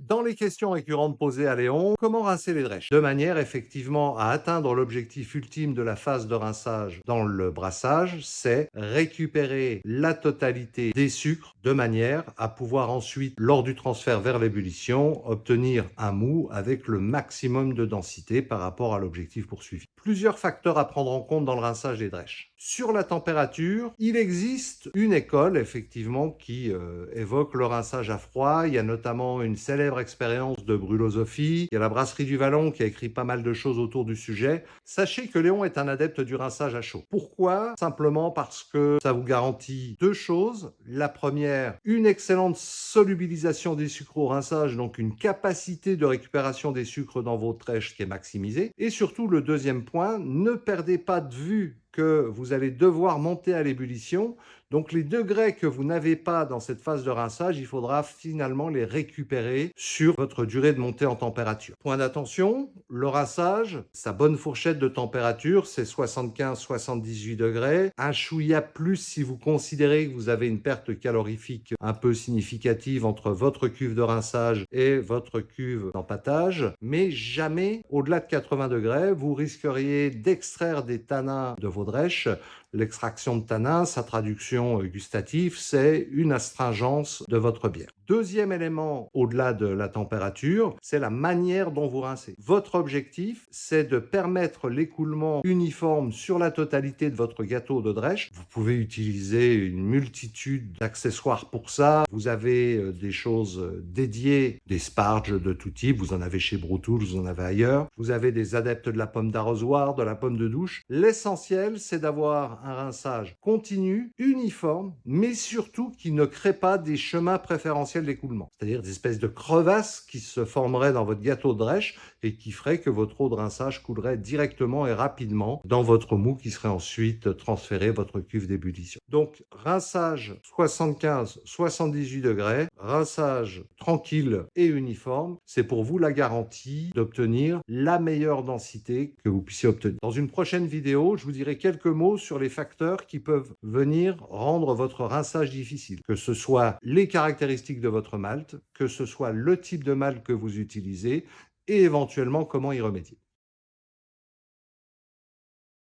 Dans les questions récurrentes posées à Léon, comment rincer les drèches? De manière effectivement à atteindre l'objectif ultime de la phase de rinçage dans le brassage, c'est récupérer la totalité des sucres de manière à pouvoir ensuite, lors du transfert vers l'ébullition, obtenir un mou avec le maximum de densité par rapport à l'objectif poursuivi. Plusieurs facteurs à prendre en compte dans le rinçage des drèches. Sur la température, il existe une école effectivement qui évoque le rinçage à froid. Il y a notamment une célèbre expérience de Brûlosophie. Il y a la brasserie du Vallon qui a écrit pas mal de choses autour du sujet. Sachez que Léon est un adepte du rinçage à chaud. Pourquoi? Simplement parce que ça vous garantit deux choses. La première, une excellente solubilisation des sucres au rinçage, donc une capacité de récupération des sucres dans vos drèches qui est maximisée. Et surtout, le deuxième point, ne perdez pas de vue que vous allez devoir monter à l'ébullition. Donc les degrés que vous n'avez pas dans cette phase de rinçage, il faudra finalement les récupérer sur votre durée de montée en température. Point d'attention, le rinçage, sa bonne fourchette de température, c'est 75-78 degrés. Un chouïa plus si vous considérez que vous avez une perte calorifique un peu significative entre votre cuve de rinçage et votre cuve d'empâtage, mais jamais au-delà de 80 degrés. Vous risqueriez d'extraire des tanins de vos drèches. L'extraction de tanins, sa traduction gustative, c'est une astringence de votre bière. Deuxième élément, au-delà de la température, c'est la manière dont vous rincez. Votre objectif, c'est de permettre l'écoulement uniforme sur la totalité de votre gâteau de drèche. Vous pouvez utiliser une multitude d'accessoires pour ça. Vous avez des choses dédiées, des sparges de tout type. Vous en avez chez Brutul, vous en avez ailleurs. Vous avez des adeptes de la pomme d'arrosoir, de la pomme de douche. L'essentiel, c'est d'avoir un rinçage continu, uniforme, mais surtout qui ne crée pas des chemins préférentiels d'écoulement. C'est-à-dire des espèces de crevasses qui se formeraient dans votre gâteau de drèche et qui feraient que votre eau de rinçage coulerait directement et rapidement dans votre mou qui serait ensuite transféré à votre cuve d'ébullition. Donc, rinçage 75-78 degrés, rinçage tranquille et uniforme, c'est pour vous la garantie d'obtenir la meilleure densité que vous puissiez obtenir. Dans une prochaine vidéo, je vous dirai quelques mots sur les facteurs qui peuvent venir rendre votre rinçage difficile, que ce soit les caractéristiques de votre malt, que ce soit le type de malt que vous utilisez et éventuellement comment y remédier.